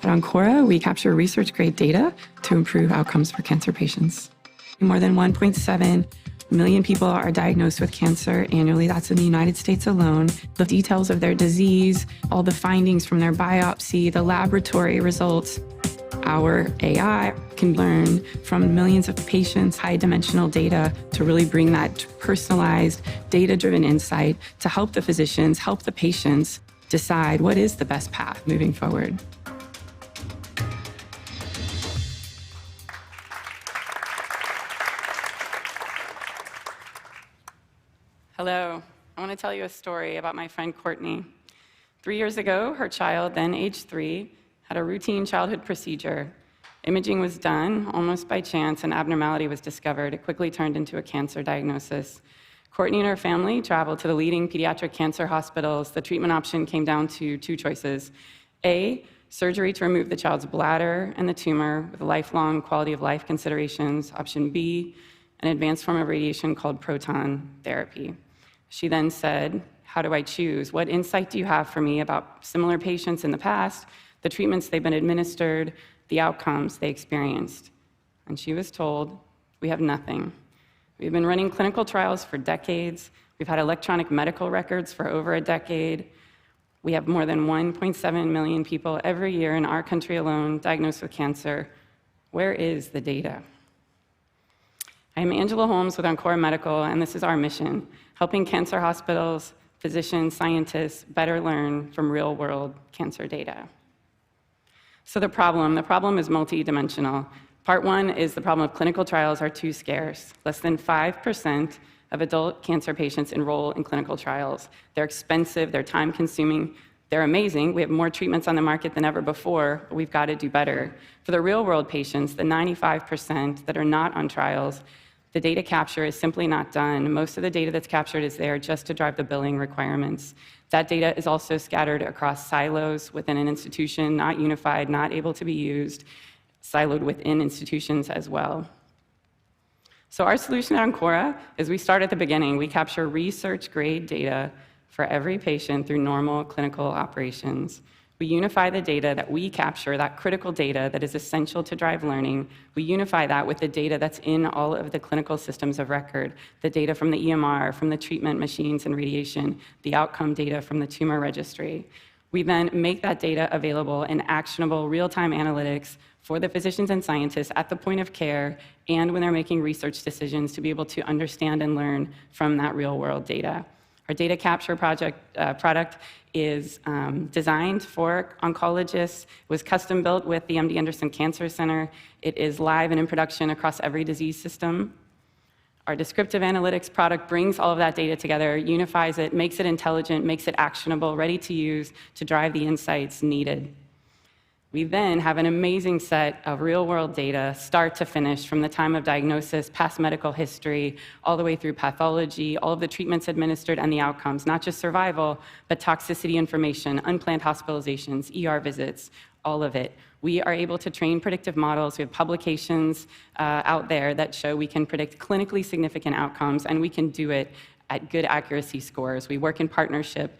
At Oncora, we capture research-grade data to improve outcomes for cancer patients. More than 1.7 million people are diagnosed with cancer annually. That's in the United States alone. The details of their disease, all the findings from their biopsy, the laboratory results. Our AI can learn from millions of patients' high-dimensional data to really bring that personalized, data-driven insight to help the physicians, help the patients decide what is the best path moving forward. Hello. I want to tell you a story about my friend Courtney. 3 years ago, her child, then age 3, had a routine childhood procedure. Imaging was done almost by chance, an abnormality was discovered. It quickly turned into a cancer diagnosis. Courtney and her family traveled to the leading pediatric cancer hospitals. The treatment option came down to 2 choices. A, surgery to remove the child's bladder and the tumor with lifelong quality of life considerations. Option B, an advanced form of radiation called proton therapy. She then said, how do I choose? What insight do you have for me about similar patients in the past, the treatments they've been administered, the outcomes they experienced? And she was told, we have nothing. We've been running clinical trials for decades. We've had electronic medical records for over a decade. We have more than 1.7 million people every year in our country alone diagnosed with cancer. Where is the data? I'm Angela Holmes with Oncora Medical, and this is our mission, helping cancer hospitals, physicians, scientists better learn from real-world cancer data. So the problem is multidimensional. Part 1 is the problem of clinical trials are too scarce. Less than 5% of adult cancer patients enroll in clinical trials. They're expensive, they're time-consuming, they're amazing. We have more treatments on the market than ever before, but we've got to do better. For the real-world patients, the 95% that are not on trials, the data capture is simply not done. Most of the data that's captured is there just to drive the billing requirements. That data is also scattered across silos within an institution, not unified, not able to be used, siloed within institutions as well. So our solution at Oncora is we start at the beginning. We capture research-grade data for every patient through normal clinical operations. We unify the data that we capture, that critical data that is essential to drive learning. We unify that with the data that's in all of the clinical systems of record, the data from the EMR, from the treatment machines and radiation, the outcome data from the tumor registry. We then make that data available in actionable real-time analytics for the physicians and scientists at the point of care and when they're making research decisions to be able to understand and learn from that real-world data. Our data capture product is designed for oncologists. It was custom built with the MD Anderson Cancer Center. It is live and in production across every disease system. Our descriptive analytics product brings all of that data together, unifies it, makes it intelligent, makes it actionable, ready to use to drive the insights needed. We then have an amazing set of real-world data, start to finish, from the time of diagnosis, past medical history, all the way through pathology, all of the treatments administered and the outcomes, not just survival, but toxicity information, unplanned hospitalizations, ER visits, all of it. We are able to train predictive models. We have publications out there that show we can predict clinically significant outcomes, and we can do it at good accuracy scores. We work in partnership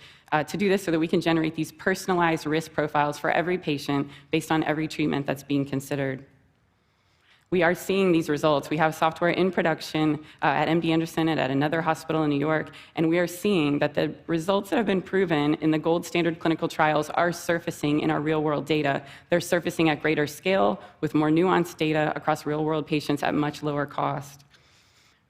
to do this so that we can generate these personalized risk profiles for every patient based on every treatment that's being considered. We are seeing these results. We have software in production at MD Anderson and at another hospital in New York, and we are seeing that the results that have been proven in the gold standard clinical trials are surfacing in our real-world data. They're surfacing at greater scale with more nuanced data across real-world patients at much lower cost.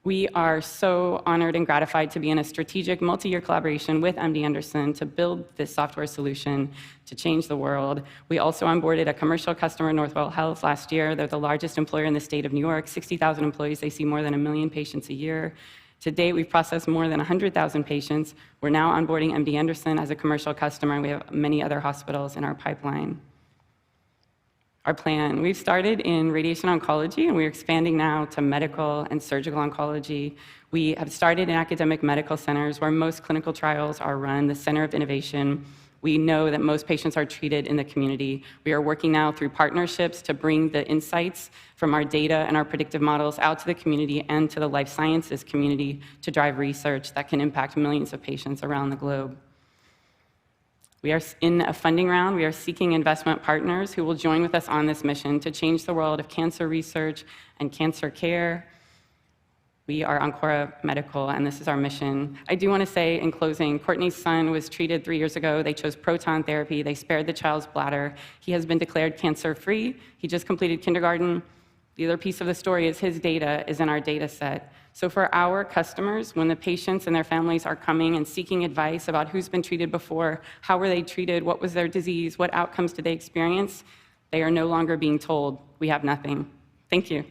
We are so honored and gratified to be in a strategic multi-year collaboration with MD Anderson to build this software solution to change the world. We also onboarded a commercial customer, Northwell Health, last year. They're the largest employer in the state of New York, 60,000 employees. They see more than 1 million patients a year. To date, we've processed more than 100,000 patients. We're now onboarding MD Anderson as a commercial customer, and we have many other hospitals in our pipeline. Our plan. We've started in radiation oncology, and we're expanding now to medical and surgical oncology. We have started in academic medical centers where most clinical trials are run, the center of innovation. We know that most patients are treated in the community. We are working now through partnerships to bring the insights from our data and our predictive models out to the community and to the life sciences community to drive research that can impact millions of patients around the globe. We are in a funding round. We are seeking investment partners who will join with us on this mission to change the world of cancer research and cancer care. We are Oncora Medical, and this is our mission. I do want to say in closing, Courtney's son was treated 3 years ago. They chose proton therapy. They spared the child's bladder. He has been declared cancer-free. He just completed kindergarten. The other piece of the story is his data is in our data set. So for our customers, when the patients and their families are coming and seeking advice about who's been treated before, how were they treated, what was their disease, what outcomes did they experience, they are no longer being told, we have nothing. Thank you.